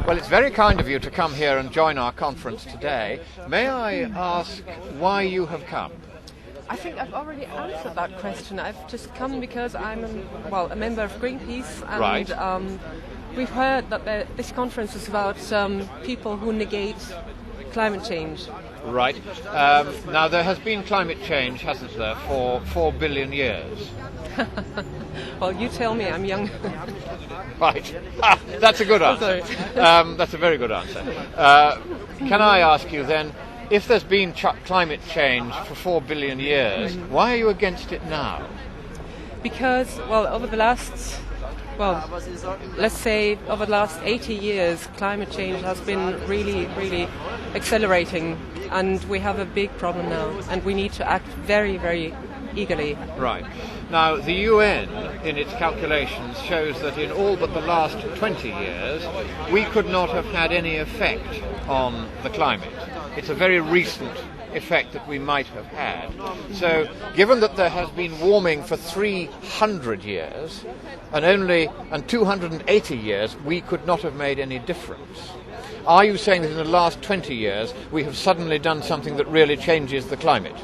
Well, it's very kind of you to come here and join our conference today. May I ask why you have come? I think I've already answered that question. I've just come because I'm a member of Greenpeace, and Right. We've heard that this conference is about people who negate climate change. Right. Now, there has been climate change, hasn't there, for 4 billion years? Well, you tell me, I'm young. Right. That's a good answer. That's a very good answer. Can I ask you then, if there's been climate change for 4 billion years, why are you against it now? Because, over the last, let's say over the last 80 years, climate change has been really, really accelerating, and we have a big problem now, and we need to act very, very eagerly. Right. Now, the UN, in its calculations, shows that in all but the last 20 years, we could not have had any effect on the climate. It's a very recent effect that we might have had. So, given that there has been warming for 300 years, and 280 years, we could not have made any difference. Are you saying that in the last 20 years, we have suddenly done something that really changes the climate?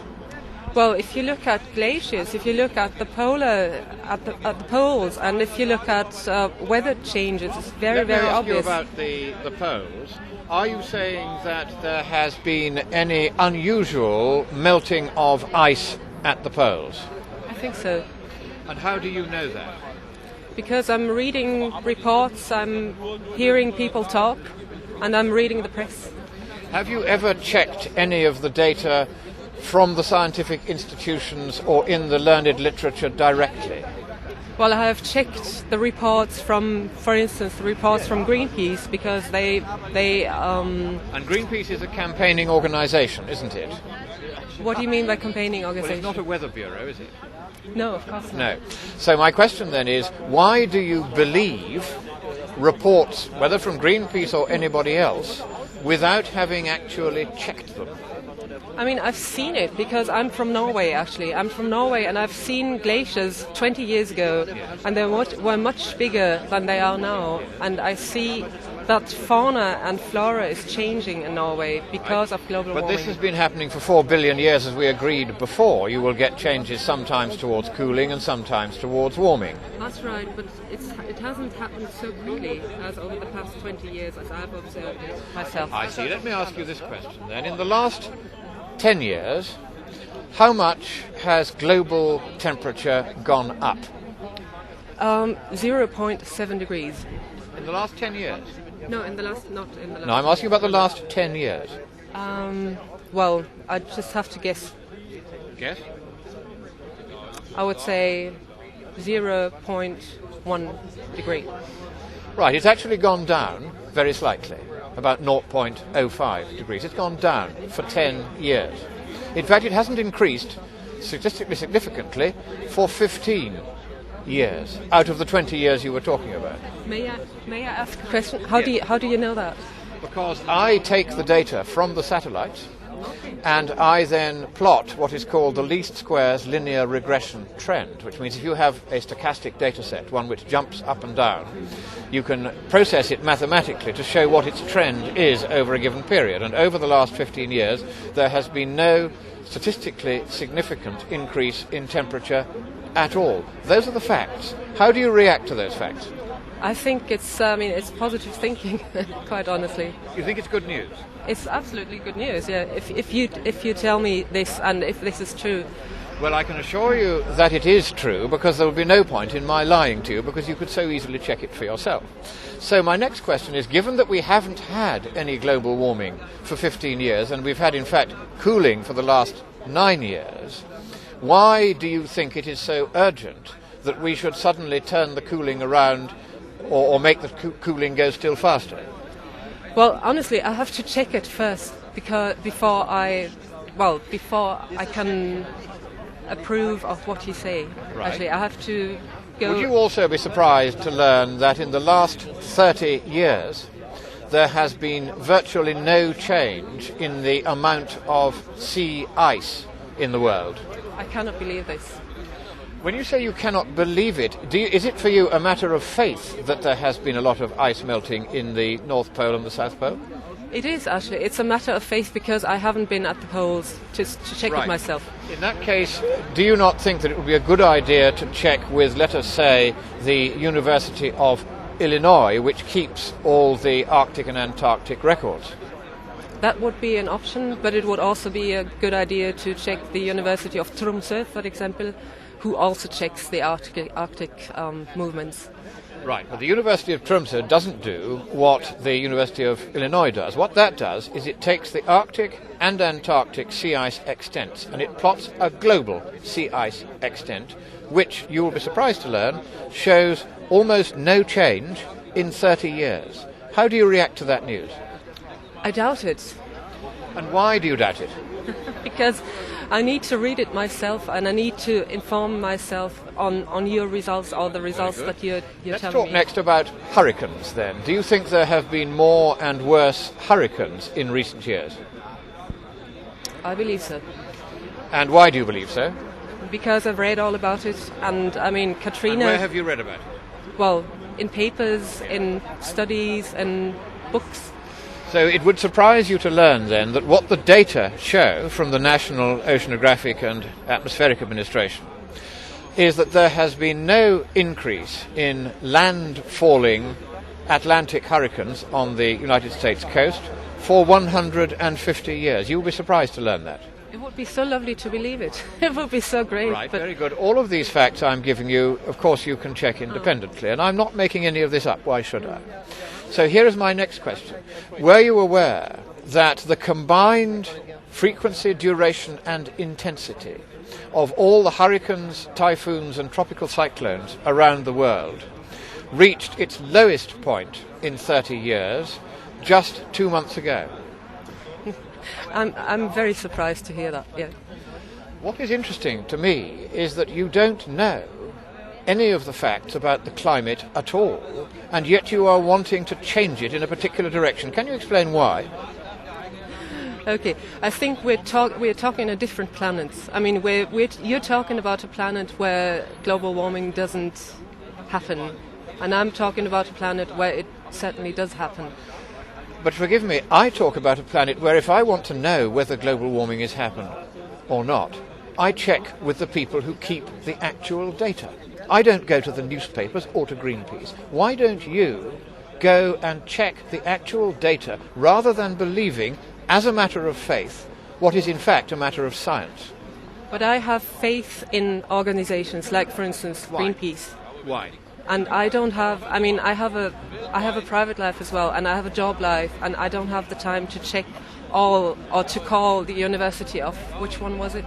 Well, if you look at glaciers, if you look at the poles, and if you look at weather changes, it's very, very obvious. Let me ask you about the poles. Are you saying that there has been any unusual melting of ice at the poles? I think so. And how do you know that? Because I'm reading reports, I'm hearing people talk, and I'm reading the press. Have you ever checked any of the data from the scientific institutions or in the learned literature directly? Well, I have checked the reports from, for instance, the reports from Greenpeace, because they And Greenpeace is a campaigning organisation, isn't it? What do you mean by campaigning Well, organisation? it's not a weather bureau, is it? No, of course not. No. So my question then is, why do you believe reports, whether from Greenpeace or anybody else, without having actually checked them? I mean, I've seen it because I'm from Norway, actually. I'm from Norway, and I've seen glaciers 20 years ago, and they were much bigger than they are now. And I see that fauna and flora is changing in Norway because of global warming. But this has been happening for 4 billion years, as we agreed before. You will get changes sometimes towards cooling and sometimes towards warming. That's right, but it hasn't happened so quickly as over the past 20 years, as I've observed it myself. I see. Let me ask you this question then. In the last 10 years, how much has global temperature gone up? 0.7 degrees. In the last 10 years? No, not in the last. No, I'm asking about the last 10 years. Well, I just have to guess. Guess? I would say 0.1 degree. Right, it's actually gone down very slightly, about 0.05 degrees. It's gone down for 10 years. In fact, it hasn't increased statistically significantly for 15 years out of the 20 years you were talking about. May I ask a question? How do you know that? Because I take the data from the satellites and I then plot what is called the least squares linear regression trend, which means if you have a stochastic data set, one which jumps up and down, you can process it mathematically to show what its trend is over a given period. And over the last 15 years, there has been no statistically significant increase in temperature at all. Those are the facts. How do you react to those facts? I think it's positive thinking, quite honestly. You think it's good news? It's absolutely good news, yeah. If you tell me this and if this is true. Well, I can assure you that it is true, because there will be no point in my lying to you, because you could so easily check it for yourself. So my next question is, given that we haven't had any global warming for 15 years, and we've had, in fact, cooling for the last 9 years, why do you think it is so urgent that we should suddenly turn the cooling around or make the cooling go still faster? Well, honestly, I have to check it first before I can approve of what you say. Right. Actually, I have to go. Would you also be surprised to learn that in the last 30 years there has been virtually no change in the amount of sea ice in the world? I cannot believe this. When you say you cannot believe it, is it for you a matter of faith that there has been a lot of ice melting in the North Pole and the South Pole? It is, actually. It's a matter of faith because I haven't been at the poles to check it myself. In that case, do you not think that it would be a good idea to check with, let us say, the University of Illinois, which keeps all the Arctic and Antarctic records? That would be an option, but it would also be a good idea to check the University of Tromsø, for example, who also checks the Arctic movements. Right, but the University of Tromsø doesn't do what the University of Illinois does. What that does is it takes the Arctic and Antarctic sea ice extents and it plots a global sea ice extent, which, you will be surprised to learn, shows almost no change in 30 years. How do you react to that news? I doubt it. And why do you doubt it? Because I need to read it myself and I need to inform myself on your results or the results that you're telling me. Let's talk next about hurricanes then. Do you think there have been more and worse hurricanes in recent years? I believe so. And why do you believe so? Because I've read all about it, and I mean Katrina... And where have you read about it? Well, in papers, in studies and books. So it would surprise you to learn then that what the data show from the National Oceanographic and Atmospheric Administration is that there has been no increase in land-falling Atlantic hurricanes on the United States coast for 150 years. You will be surprised to learn that. It would be so lovely to believe it. It would be so great. Right, very good. All of these facts I'm giving you, of course, you can check independently, and I'm not making any of this up. Why should I? So here is my next question. Were you aware that the combined frequency, duration and intensity of all the hurricanes, typhoons and tropical cyclones around the world reached its lowest point in 30 years just 2 months ago? I'm very surprised to hear that, yeah. What is interesting to me is that you don't know any of the facts about the climate at all, and yet you are wanting to change it in a particular direction. Can you explain why? Okay, I think we're talking of different planets. I mean, you're talking about a planet where global warming doesn't happen, and I'm talking about a planet where it certainly does happen. But forgive me, I talk about a planet where if I want to know whether global warming is happening or not, I check with the people who keep the actual data. I don't go to the newspapers or to Greenpeace. Why don't you go and check the actual data rather than believing, as a matter of faith, what is in fact a matter of science? But I have faith in organizations like, for instance, Why? Greenpeace. Why? And I don't have, I mean, I have a private life as well, and I have a job life, and I don't have the time to check all, or to call the University of, which one was it?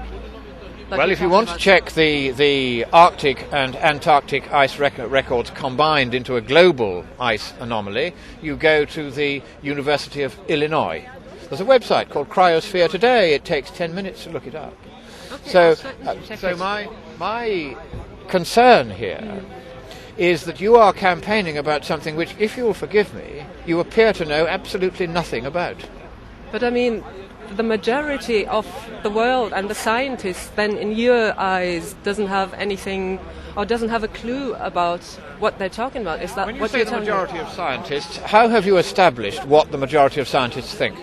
Well, if you want to check the Arctic and Antarctic ice records combined into a global ice anomaly, you go to the University of Illinois. There's a website called Cryosphere Today. It takes 10 minutes to look it up. Okay, So my concern here is that you are campaigning about something which, if you will forgive me, you appear to know absolutely nothing about. But I mean, the majority of the world and the scientists then in your eyes doesn't have anything or doesn't have a clue about what they're talking about. Is that when you what say you're the telling majority me? of scientists, how have you established what the majority of scientists think?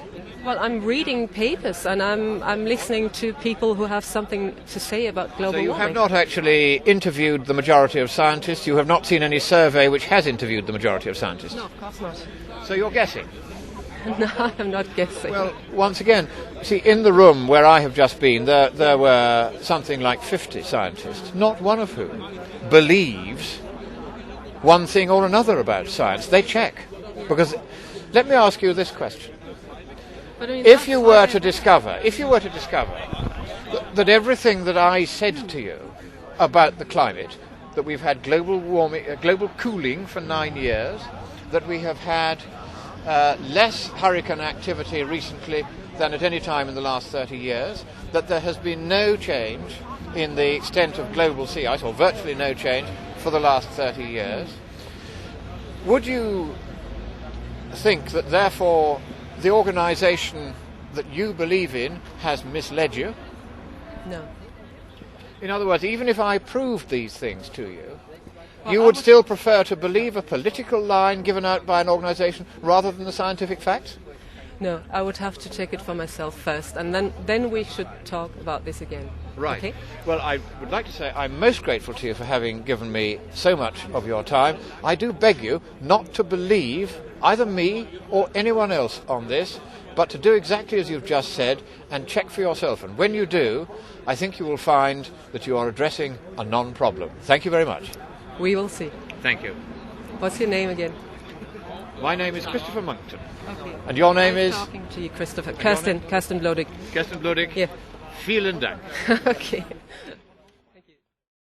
Well, I'm reading papers and I'm listening to people who have something to say about global warming. So you warming. have not actually interviewed the majority of scientists? You have not seen any survey which has interviewed the majority of scientists? No, of course not. So you're guessing? No, I'm not guessing. Well, once again, see, in the room where I have just been, there were something like 50 scientists, not one of whom believes one thing or another about science. They check. Because, let me ask you this question. But I mean, If you were to discover that everything that I said to you about the climate, that we've had global warming, global cooling for 9 years, that we have had less hurricane activity recently than at any time in the last 30 years, that there has been no change in the extent of global sea ice, or virtually no change, for the last 30 years, would you think that therefore the organisation that you believe in has misled you? No. In other words, even if I proved these things to you, you would still prefer to believe a political line given out by an organisation rather than the scientific facts? No, I would have to check it for myself first, and then we should talk about this again. Right. Okay? Well, I would like to say I'm most grateful to you for having given me so much of your time. I do beg you not to believe either me or anyone else on this, but to do exactly as you've just said and check for yourself. And when you do, I think you will find that you are addressing a non-problem. Thank you very much. We will see. Thank you. What's your name again? My name is Christopher Monckton. Okay. And your name is? Talking to you, Christopher. Kirsten Blodig. Kirsten Blodig. Yeah. Vielen Dank. Okay.